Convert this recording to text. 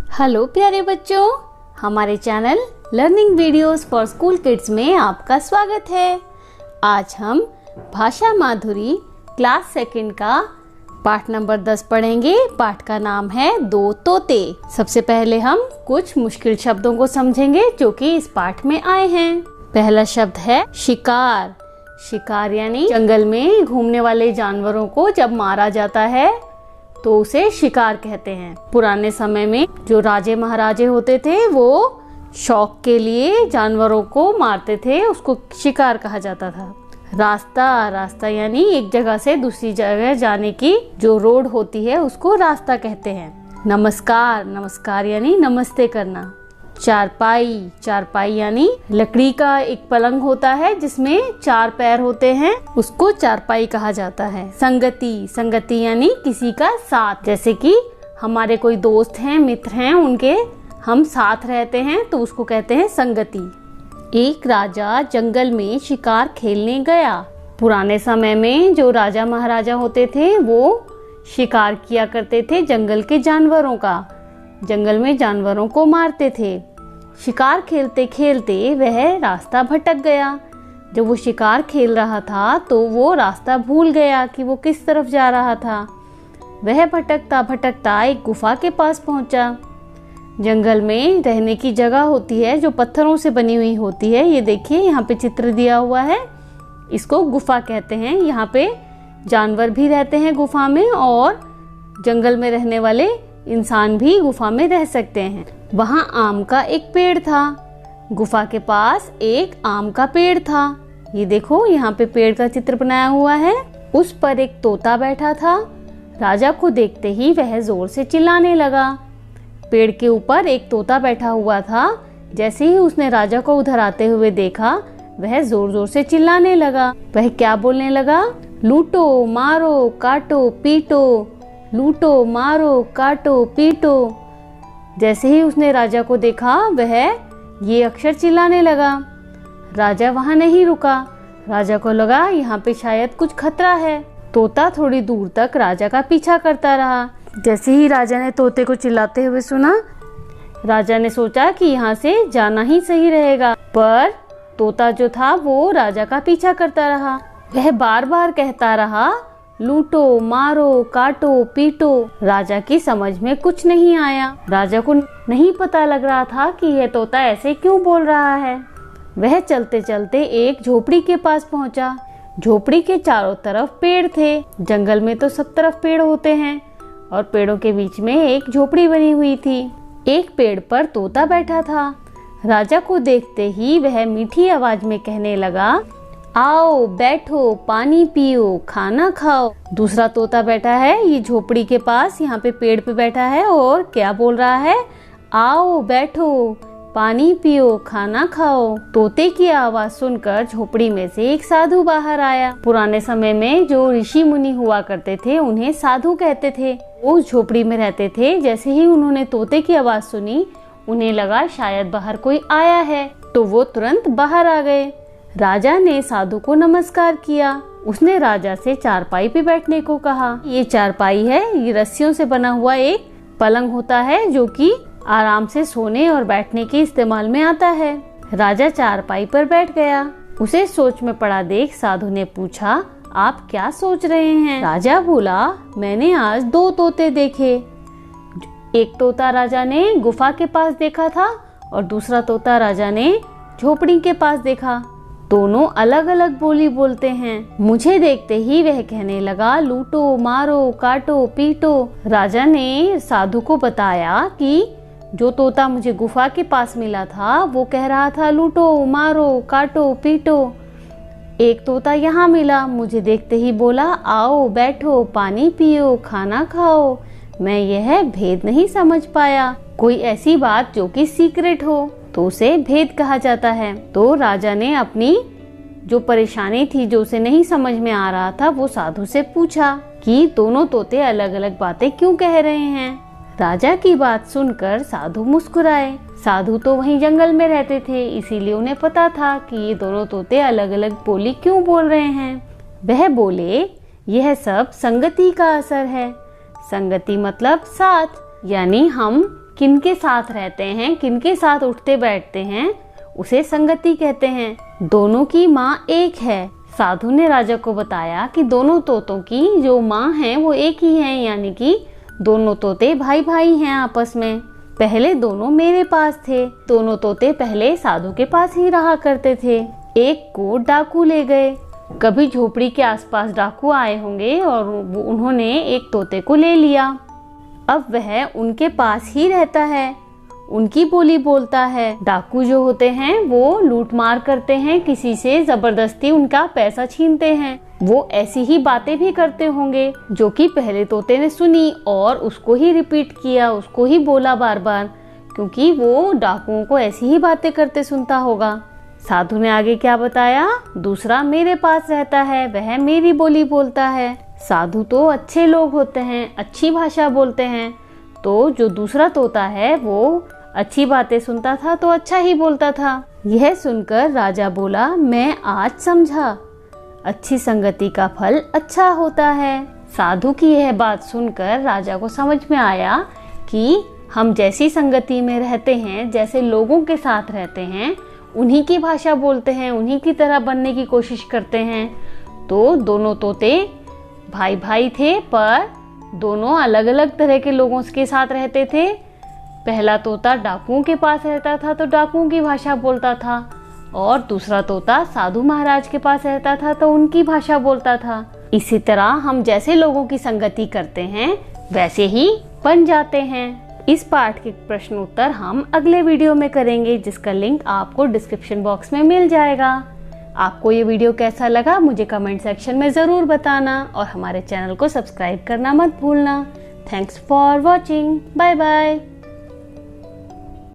Hello प्यारे बच्चों, हमारे channel learning videos for school kids में आपका स्वागत है। आज हम भाषा माधुरी क्लास सेकंड का पाठ नंबर 10 पढ़ेंगे। पाठ का नाम है दो तोते। सबसे पहले हम कुछ मुश्किल शब्दों को समझेंगे जो कि इस पाठ में आए हैं। पहला शब्द है शिकार। शिकार यानी जंगल में घूमने वाले जानवरों को जब मारा जाता है तो उसे शिकार कहते हैं। पुराने समय में जो राजे महाराजे होते थे वो शौक के लिए जानवरों को मारते थे, उसको शिकार कहा जाता था। रास्ता यानी एक जगह से दूसरी जगह जाने की जो रोड होती है उसको रास्ता कहते हैं। नमस्कार यानी नमस्ते करना। चारपाई यानी लकड़ी का एक पलंग होता है जिसमें 4 पैर होते हैं, उसको चारपाई कहा जाता है। संगति यानी किसी का साथ, जैसे कि हमारे कोई दोस्त हैं, मित्र हैं, उनके हम साथ रहते हैं तो उसको कहते हैं संगति। एक राजा जंगल में शिकार खेलने गया। पुराने समय में जो राजा महाराजा होते थे वो शिकार किया करते थे जंगल के जानवरों का। जंगल में जानवरों को मारते थे। शिकार खेलते खेलते वह रास्ता भटक गया। जब वो शिकार खेल रहा था तो वो रास्ता भूल गया कि वो किस तरफ जा रहा था। वह भटकता भटकता एक गुफा के पास पहुंचा। जंगल में रहने की जगह होती है जो पत्थरों से बनी हुई होती है। ये देखिए यहाँ पे चित्र दिया हुआ है, इसको गुफा कहते हैं। यहाँ पे जानवर भी रहते हैं गुफा में और जंगल में रहने वाले इंसान भी गुफा में रह सकते हैं। वहाँ आम का एक पेड़ था। गुफा के पास एक आम का पेड़ था। ये देखो यहाँ पे पेड़ का चित्र बनाया हुआ है। उस पर एक तोता बैठा था। राजा को देखते ही वह जोर से चिल्लाने लगा। पेड़ के ऊपर एक तोता बैठा हुआ था। जैसे ही उसने राजा को उधर आते हुए देखा वह जोर जोर से चिल्लाने लगा। वह क्या बोलने लगा? लूटो मारो काटो पीटो, लूटो मारो काटो पीटो। जैसे ही उसने राजा को देखा वह ये अक्षर चिल्लाने लगा। राजा वहां नहीं रुका। राजा को लगा यहाँ पे शायद कुछ खतरा है। तोता थोड़ी दूर तक राजा का पीछा करता रहा। जैसे ही राजा ने तोते को चिल्लाते हुए सुना, राजा ने सोचा कि यहाँ से जाना ही सही रहेगा, पर तोता जो था वो राजा का पीछा करता रहा। वह बार बार कहता रहा, लूटो मारो काटो पीटो। राजा की समझ में कुछ नहीं आया। राजा को नहीं पता लग रहा था कि यह तोता ऐसे क्यों बोल रहा है। वह चलते चलते एक झोपड़ी के पास पहुंचा। झोपड़ी के चारों तरफ पेड़ थे। जंगल में तो सब तरफ पेड़ होते हैं और पेड़ों के बीच में एक झोपड़ी बनी हुई थी। एक पेड़ पर तोता बैठा था। राजा को देखते ही वह मीठी आवाज में कहने लगा, आओ बैठो पानी पियो खाना खाओ। दूसरा तोता बैठा है ये झोपड़ी के पास, यहाँ पे पेड़ पे बैठा है और क्या बोल रहा है? आओ बैठो पानी पियो खाना खाओ। तोते की आवाज सुनकर झोपड़ी में से एक साधु बाहर आया। पुराने समय में जो ऋषि मुनि हुआ करते थे उन्हें साधु कहते थे। वो झोपड़ी में रहते थे। जैसे ही उन्होंने तोते की आवाज सुनी उन्हें लगा शायद बाहर कोई आया है, तो वो तुरंत बाहर आ गए। राजा ने साधु को नमस्कार किया। उसने राजा से चारपाई पे बैठने को कहा। ये चारपाई है, ये रस्सियों से बना हुआ एक पलंग होता है जो कि आराम से सोने और बैठने के इस्तेमाल में आता है। राजा चारपाई पर बैठ गया। उसे सोच में पड़ा देख साधु ने पूछा, आप क्या सोच रहे हैं? राजा बोला, मैंने आज 2 तोते देखे। एक तोता राजा ने गुफा के पास देखा था और दूसरा तोता राजा ने झोपड़ी के पास देखा। दोनों अलग अलग बोली बोलते हैं। मुझे देखते ही वह कहने लगा, लूटो मारो काटो पीटो। राजा ने साधु को बताया कि जो तोता मुझे गुफा के पास मिला था वो कह रहा था लूटो मारो काटो पीटो। एक तोता यहाँ मिला, मुझे देखते ही बोला, आओ बैठो पानी पियो खाना खाओ। मैं यह भेद नहीं समझ पाया। कोई ऐसी बात जो कि सीक्रेट हो तो उसे भेद कहा जाता है। तो राजा ने अपनी जो परेशानी थी, जो उसे नहीं समझ में आ रहा था, वो साधु से पूछा कि दोनों तोते अलग अलग बातें क्यों कह रहे हैं। राजा की बात सुनकर साधु मुस्कुराए। साधु तो वहीं जंगल में रहते थे, इसीलिए उन्हें पता था कि ये दोनों तोते अलग अलग बोली क्यों बोल रहे हैं। वह बोले, यह सब संगति का असर है। संगति मतलब साथ, यानी हम किनके साथ रहते हैं, किनके साथ उठते बैठते हैं, उसे संगति कहते हैं। दोनों की माँ एक है। साधु ने राजा को बताया कि दोनों तोतों की जो माँ है वो एक ही है, यानी कि दोनों तोते भाई भाई हैं आपस में। पहले दोनों मेरे पास थे। दोनों तोते पहले साधु के पास ही रहा करते थे। एक को डाकू ले गए। कभी झोपड़ी के आसपास डाकू आए होंगे और उन्होंने एक तोते को ले लिया। अब वह उनके पास ही रहता है, उनकी बोली बोलता है। डाकू जो होते हैं वो लूटमार करते हैं, किसी से जबरदस्ती उनका पैसा छीनते हैं। वो ऐसी ही बातें भी करते होंगे जो कि पहले तोते ने सुनी और उसको ही रिपीट किया, उसको ही बोला बार बार, क्योंकि वो डाकुओं को ऐसी ही बातें करते सुनता होगा। साधु ने आगे क्या बताया, दूसरा मेरे पास रहता है, वह मेरी बोली बोलता है। साधु तो अच्छे लोग होते हैं, अच्छी भाषा बोलते हैं, तो जो दूसरा तोता है वो अच्छी बातें सुनता था तो अच्छा ही बोलता था। यह सुनकर राजा बोला, मैं आज समझा, अच्छी संगति का फल अच्छा होता है। साधु की यह बात सुनकर राजा को समझ में आया कि हम जैसी संगति में रहते हैं, जैसे लोगों के साथ रहते हैं, उन्हीं की भाषा बोलते हैं, उन्हीं की तरह बनने की कोशिश करते हैं। तो दोनों तोते भाई भाई थे, पर दोनों अलग अलग तरह के लोगों के साथ रहते थे। पहला तोता डाकुओं के पास रहता था तो डाकुओं की भाषा बोलता था, और दूसरा तोता साधु महाराज के पास रहता था तो उनकी भाषा बोलता था। इसी तरह हम जैसे लोगों की संगति करते हैं वैसे ही बन जाते हैं। इस पाठ के प्रश्न उत्तर हम अगले वीडियो में करेंगे, जिसका लिंक आपको डिस्क्रिप्शन बॉक्स में मिल जाएगा। आपको ये वीडियो कैसा लगा मुझे कमेंट सेक्शन में ज़रूर बताना, और हमारे चैनल को सब्सक्राइब करना मत भूलना। Thanks for watching. Bye bye.